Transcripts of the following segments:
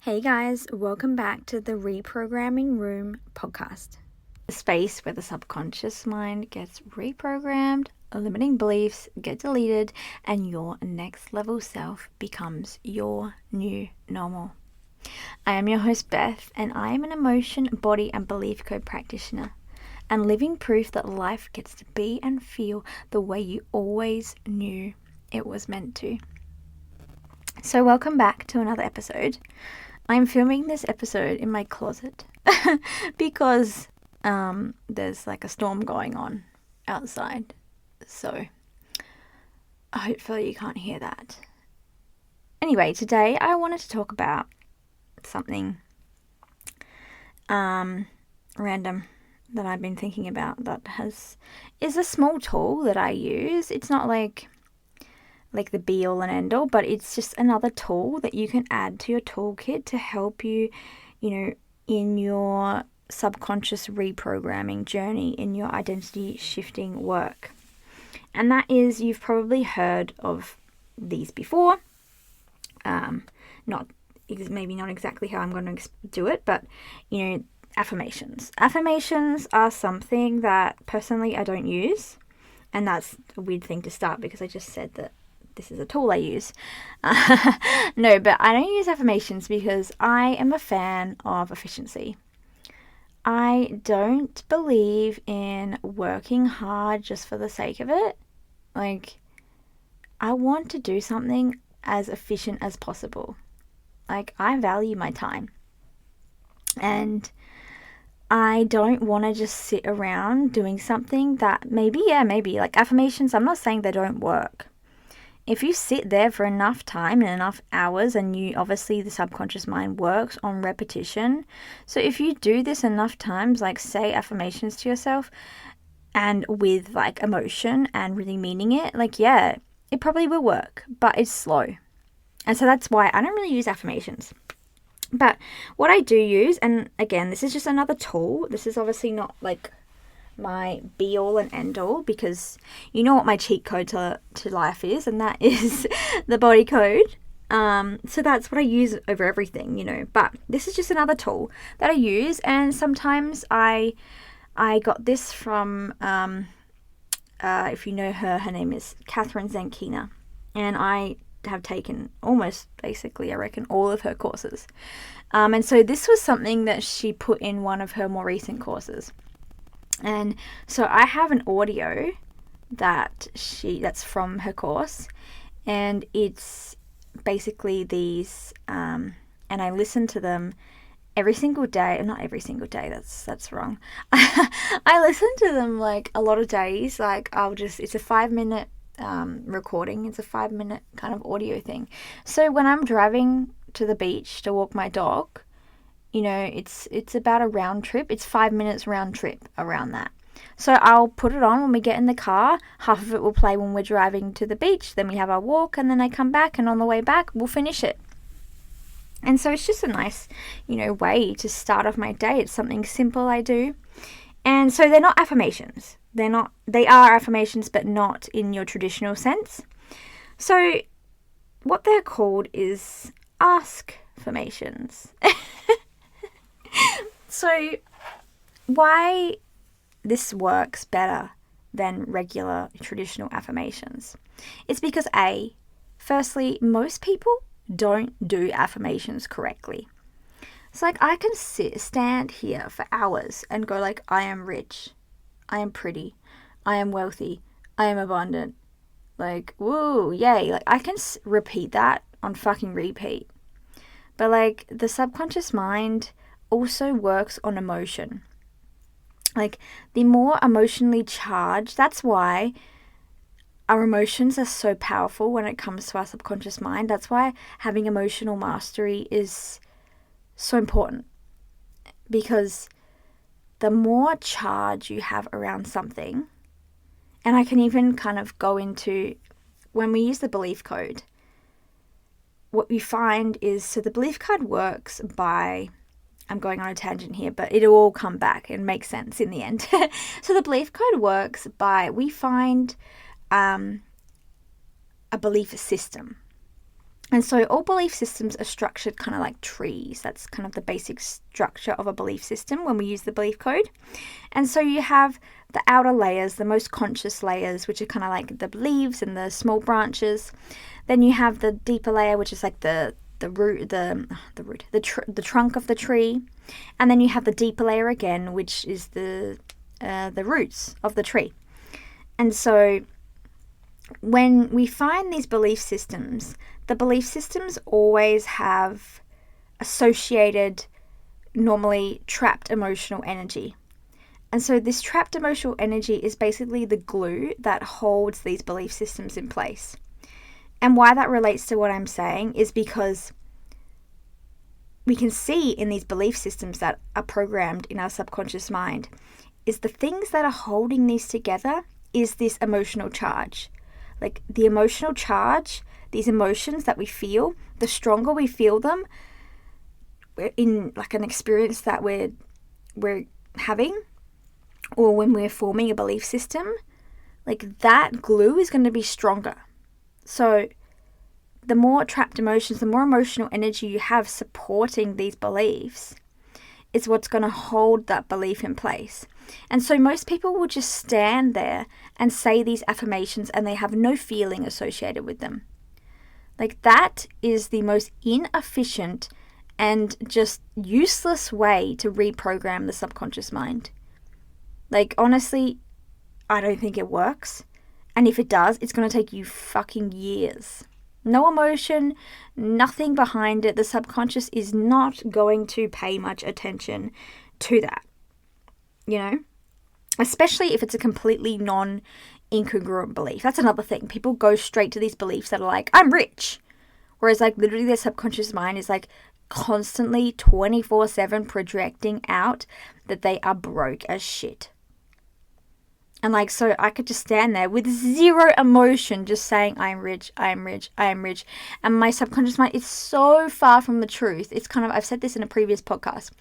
Hey guys, welcome back to the Reprogramming Room podcast. The space where the subconscious mind gets reprogrammed, limiting beliefs get deleted, and your next level self becomes your new normal. I am your host Beth, and I am an emotion, body, and belief code practitioner, and living proof that life gets to be and feel the way you always knew it was meant to. So welcome back to another episode. I'm filming this episode in my closet because there's like a storm going on outside. So hopefully you can't hear that. Anyway, today I wanted to talk about something random that I've been thinking about that is a small tool that I use. It's not like the be all and end all, but it's just another tool that you can add to your toolkit to help you, in your subconscious reprogramming journey, in your identity shifting work. And that is, you've probably heard of these before. Maybe not exactly how I'm going to do it, but, affirmations. Affirmations are something that personally I don't use. And that's a weird thing to start because I just said that this is a tool I use. No, but I don't use affirmations because I am a fan of efficiency. I don't believe in working hard just for the sake of it. I want to do something as efficient as possible. I value my time. And I don't want to just sit around doing something that maybe, like affirmations, I'm not saying they don't work. If you sit there for enough time and enough hours, and obviously the subconscious mind works on repetition. So if you do this enough times, say affirmations to yourself and with emotion and really meaning it, it probably will work, but it's slow. And so that's why I don't really use affirmations. But what I do use, and again, this is just another tool. This is obviously not my be all and end all, because you know what my cheat code to life is, and that is the body code. So that's what I use over everything, but this is just another tool that I use. And sometimes I got this from if you know her name is Catherine Zankina, and I have taken almost basically I reckon all of her courses, and so this was something that she put in one of her more recent courses. And so I have an audio that's from her course, and it's basically these, and I listen to them every single day. Not every single day, that's wrong. I listen to them a lot of days. It's a 5-minute recording. It's a 5-minute kind of audio thing. So when I'm driving to the beach to walk my dog, it's about a round trip. It's 5 minutes round trip around that. So I'll put it on when we get in the car. Half of it will play when we're driving to the beach. Then we have our walk, and then I come back, and on the way back, we'll finish it. And so it's just a nice, way to start off my day. It's something simple I do. And so they're not affirmations. They are affirmations, but not in your traditional sense. So what they're called is ask-formations. So why this works better than regular traditional affirmations? It's because firstly, most people don't do affirmations correctly. It's I can stand here for hours and go I am rich, I am pretty, I am wealthy, I am abundant, woo, yay. I can repeat that on fucking repeat. But the subconscious mind also works on emotion. The more emotionally charged, that's why our emotions are so powerful when it comes to our subconscious mind. That's why having emotional mastery is so important, because the more charge you have around something, and I can even kind of go into when we use the belief code, what we find is, so the belief code works by, I'm going on a tangent here, but it'll all come back and make sense in the end. So the belief code works by, we find a belief system. And so all belief systems are structured kind of like trees. That's kind of the basic structure of a belief system when we use the belief code. And so you have the outer layers, the most conscious layers, which are kind of like the leaves and the small branches. Then you have the deeper layer, which is like the trunk of the tree. And then you have the deeper layer again, which is the roots of the tree. And so when we find these belief systems, the belief systems always have associated, normally trapped emotional energy. And so this trapped emotional energy is basically the glue that holds these belief systems in place. And why that relates to what I'm saying is because we can see in these belief systems that are programmed in our subconscious mind is the things that are holding these together is this emotional charge. Like the emotional charge, these emotions that we feel, the stronger we feel them in like an experience that we're having, or when we're forming a belief system, like that glue is going to be stronger. So the more trapped emotions, the more emotional energy you have supporting these beliefs is what's going to hold that belief in place. And so most people will just stand there and say these affirmations and they have no feeling associated with them. Like that is the most inefficient and just useless way to reprogram the subconscious mind. Like honestly, I don't think it works. And if it does, it's going to take you fucking years. No emotion, nothing behind it. The subconscious is not going to pay much attention to that, you know? Especially if it's a completely non-incongruent belief. That's another thing. People go straight to these beliefs that are like, I'm rich. Whereas like literally their subconscious mind is like constantly 24/7 projecting out that they are broke as shit. And like, so I could just stand there with zero emotion, just saying, I'm rich, I'm rich, I'm rich. And my subconscious mind is so far from the truth. It's kind of, I've said this in a previous podcast.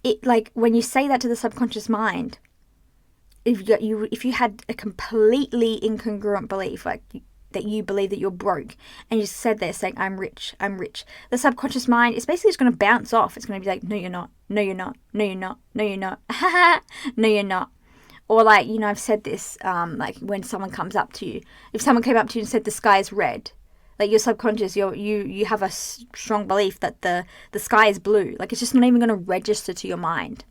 It like, when you say that to the subconscious mind, if you had a completely incongruent belief, like that you believe that you're broke, and you said there saying, I'm rich, the subconscious mind is basically just going to bounce off. It's going to be like, no, you're not, no, you're not, no, you're not, no, you're not, no, you're not. Or like, you know, I've said this, like when someone comes up to you, if someone came up to you and said the sky is red, like your subconscious, you have a strong belief that the sky is blue. Like it's just not even going to register to your mind.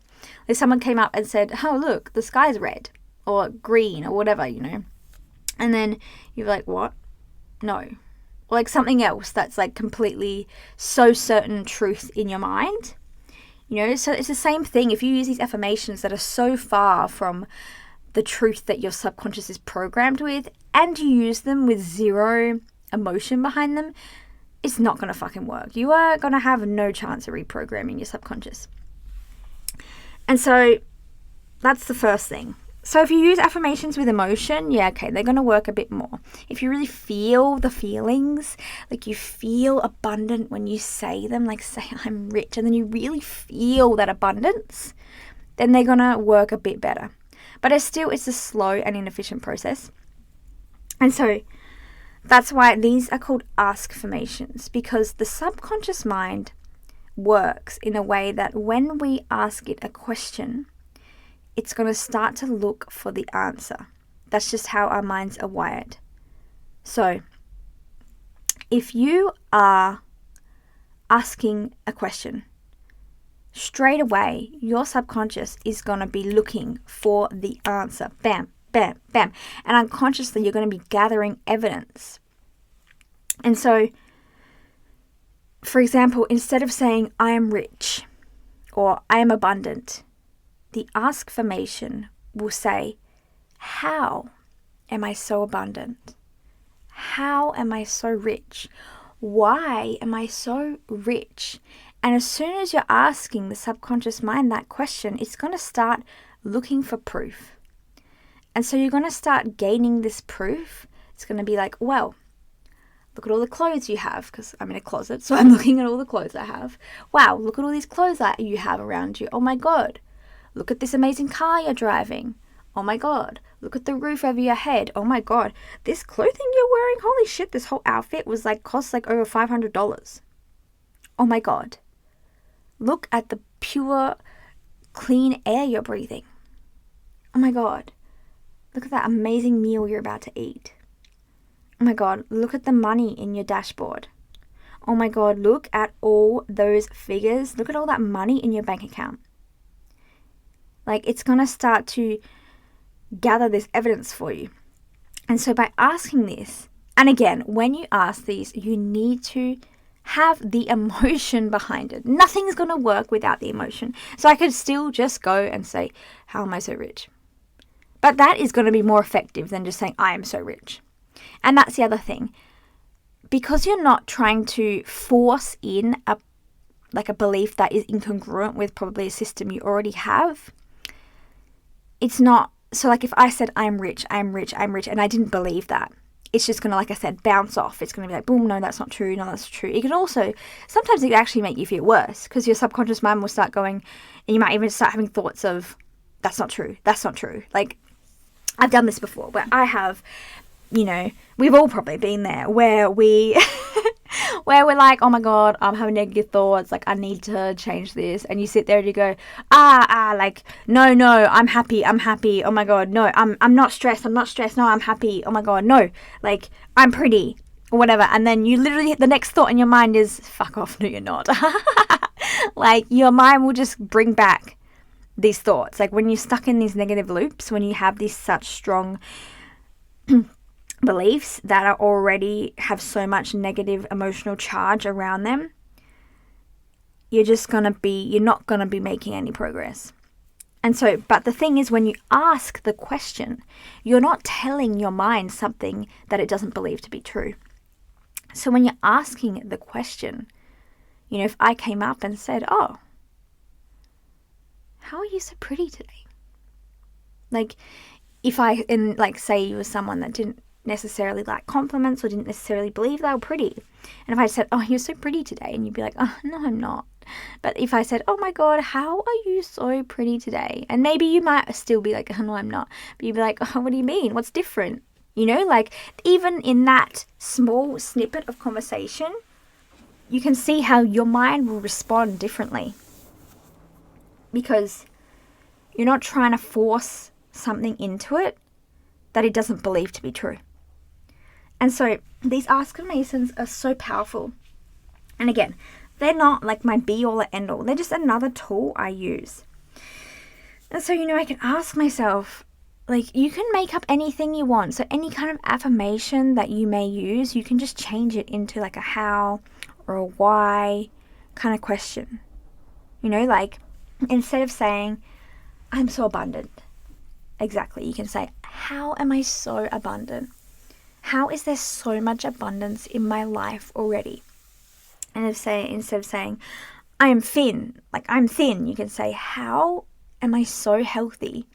If someone came up and said, oh, look, the sky is red or green or whatever, you know, and then you're like, what? No. Or like something else that's like completely so certain truth in your mind. You know, so it's the same thing. If you use these affirmations that are so far from the truth that your subconscious is programmed with, and you use them with zero emotion behind them, it's not going to fucking work. You are going to have no chance of reprogramming your subconscious. And so that's the first thing. So if you use affirmations with emotion, yeah, okay, they're going to work a bit more. If you really feel the feelings, like you feel abundant when you say them, like say I'm rich, and then you really feel that abundance, then they're going to work a bit better. But it's a slow and inefficient process. And so that's why these are called ask-formations, because the subconscious mind works in a way that when we ask it a question, it's going to start to look for the answer. That's just how our minds are wired. So, if you are asking a question, straight away, your subconscious is going to be looking for the answer. Bam, bam, bam. And unconsciously, you're going to be gathering evidence. And so, for example, instead of saying, I am rich or I am abundant, the ask-formation will say, how am I so abundant? How am I so rich? Why am I so rich? And as soon as you're asking the subconscious mind that question, it's going to start looking for proof. And so you're going to start gaining this proof. It's going to be like, well, look at all the clothes you have, because I'm in a closet, so I'm looking at all the clothes I have. Wow, look at all these clothes that you have around you. Oh my God. Look at this amazing car you're driving. Oh my God, look at the roof over your head. Oh my God, this clothing you're wearing, holy shit, this whole outfit was cost over $500. Oh my God, look at the pure, clean air you're breathing. Oh my God, look at that amazing meal you're about to eat. Oh my God, look at the money in your dashboard. Oh my God, look at all those figures. Look at all that money in your bank account. It's going to start to gather this evidence for you. And so by asking this, and again, when you ask these, you need to have the emotion behind it. Nothing's going to work without the emotion. So I could still just go and say, how am I so rich? But that is going to be more effective than just saying, I am so rich. And that's the other thing. Because you're not trying to force in a belief that is incongruent with probably a system you already have, it's not. So if I said, I'm rich, and I didn't believe that, it's just going to, like I said, bounce off. It's going to be like, boom, no, that's not true. No, that's true. It can also, sometimes it can actually make you feel worse because your subconscious mind will start going, and you might even start having thoughts of, that's not true. That's not true. I've done this before where I have, we've all probably been there where where we're like, oh my God, I'm having negative thoughts. I need to change this. And you sit there and you go, no, I'm happy. Oh my God, no, I'm not stressed. No, I'm happy. Oh my God, no, I'm pretty or whatever. And then you literally, the next thought in your mind is, fuck off. No, you're not. Your mind will just bring back these thoughts. When you're stuck in these negative loops, when you have these such strong beliefs that are already have so much negative emotional charge around them, you're not going to be making any progress. And so, but the thing is, when you ask the question, you're not telling your mind something that it doesn't believe to be true. So when you're asking the question, if I came up and said, oh, how are you so pretty today? If I, say you were someone that didn't necessarily like compliments or didn't necessarily believe they were pretty. And if I said, oh, you're so pretty today, and you'd be like, oh, no, I'm not. But if I said, oh my God, how are you so pretty today? And maybe you might still be like, oh, no, I'm not. But you'd be like, oh, what do you mean? What's different? Even in that small snippet of conversation, you can see how your mind will respond differently. Because you're not trying to force something into it that it doesn't believe to be true. And so these affirmations are so powerful. And again, they're not my be all or end all. They're just another tool I use. And so, I can ask myself, you can make up anything you want. So any kind of affirmation that you may use, you can just change it into a how or a why kind of question. Instead of saying, I'm so abundant. Exactly. You can say, how am I so abundant? How is there so much abundance in my life already? And instead of saying, I am thin, I'm thin, you can say, how am I so healthy?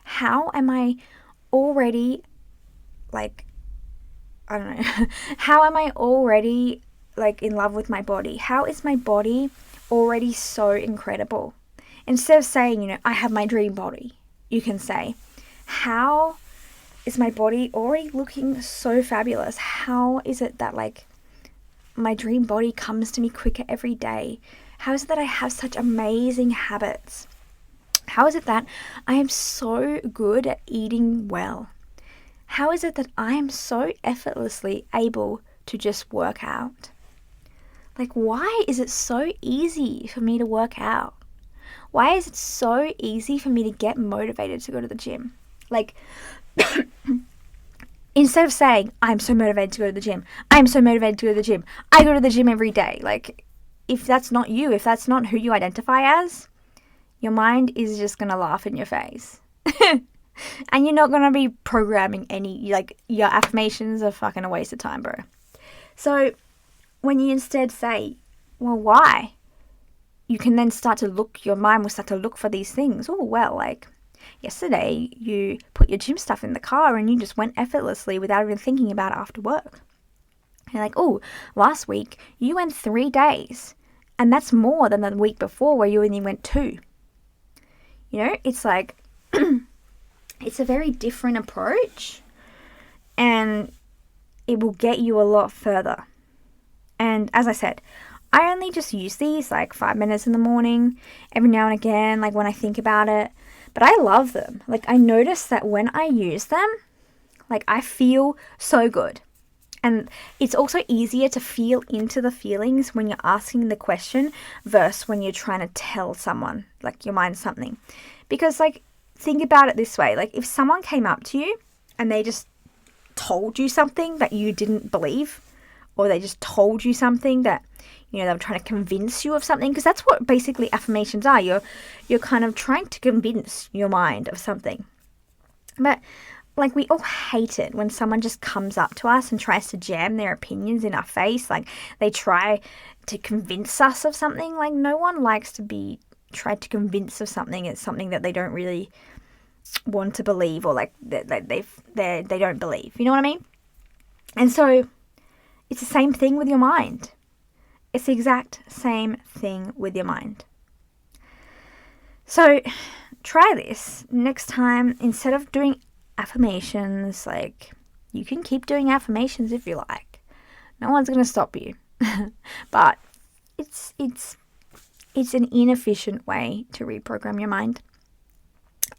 How am I already, I don't know, how am I already, in love with my body? How is my body already so incredible? Instead of saying, I have my dream body, you can say, how is my body already looking so fabulous? How is it that my dream body comes to me quicker every day? How is it that I have such amazing habits? How is it that I am so good at eating well? How is it that I am so effortlessly able to just work out? Why is it so easy for me to work out? Why is it so easy for me to get motivated to go to the gym? Instead of saying, I'm so motivated to go to the gym, I'm so motivated to go to the gym, I go to the gym every day. If that's not you, if that's not who you identify as, your mind is just going to laugh in your face. And you're not going to be programming your affirmations are fucking a waste of time, bro. So when you instead say, well, why? You can then your mind will start to look for these things. Oh, well, yesterday you put your gym stuff in the car and you just went effortlessly without even thinking about it after work. You're oh, last week you went 3 days, and that's more than the week before where you only went 2. It's It's a very different approach, and it will get you a lot further. And as I said, I only just use these like 5 minutes in the morning, every now and again, like when I think about it. But I love them. Like, I notice that when I use them, like, I feel so good. And it's also easier to feel into the feelings when you're asking the question versus when you're trying to tell someone, like, your mind something. Because, like, think about it this way. Like, if someone came up to you and they just told you something that you didn't believe, or they just told you something that, you know, they were trying to convince you of something, because that's what basically affirmations are. You're kind of trying to convince your mind of something. But, like, we all hate it when someone just comes up to us and tries to jam their opinions in our face. Like, they try to convince us of something. Like, no one likes to be tried to convince of something. It's something that they don't really want to believe, or like they don't believe. You know what I mean? And so it's the same thing with your mind. It's the exact same thing with your mind. So try this next time. Instead of doing affirmations, like, you can keep doing affirmations if you like. No one's going to stop you. But it's an inefficient way to reprogram your mind.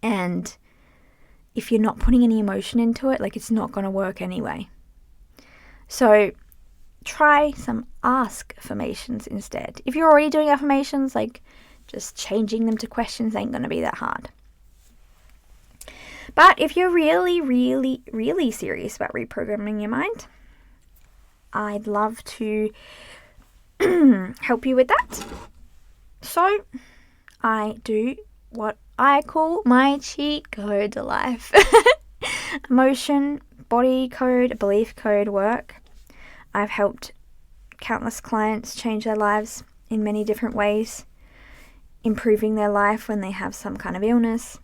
And if you're not putting any emotion into it, like, it's not going to work anyway. So try some ask affirmations instead. If you're already doing affirmations, like, just changing them to questions ain't going to be that hard. But if you're really, really, really serious about reprogramming your mind, I'd love to help you with that. So I do what I call my cheat code to life. Emotion, body code, belief code work. I've helped countless clients change their lives in many different ways, improving their life when they have some kind of illness,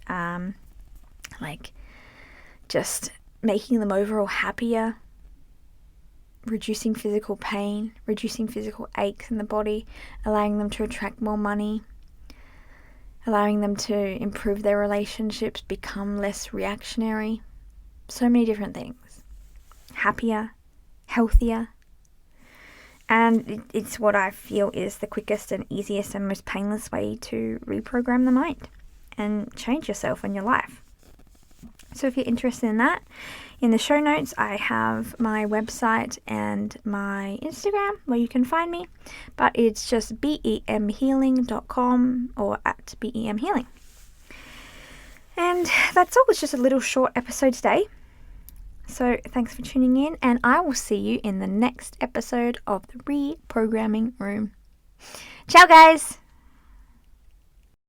like just making them overall happier, reducing physical pain, reducing physical aches in the body, allowing them to attract more money, allowing them to improve their relationships, become less reactionary. So many different things. Happier, healthier. And it's what I feel is the quickest and easiest and most painless way to reprogram the mind and change yourself and your life. So if you're interested in that, in the show notes, I have my website and my Instagram where you can find me. But it's just bemhealing.com or at bemhealing. And that's all. It's just a little short episode today. So thanks for tuning in, and I will see you in the next episode of the Reprogramming Room. Ciao, guys!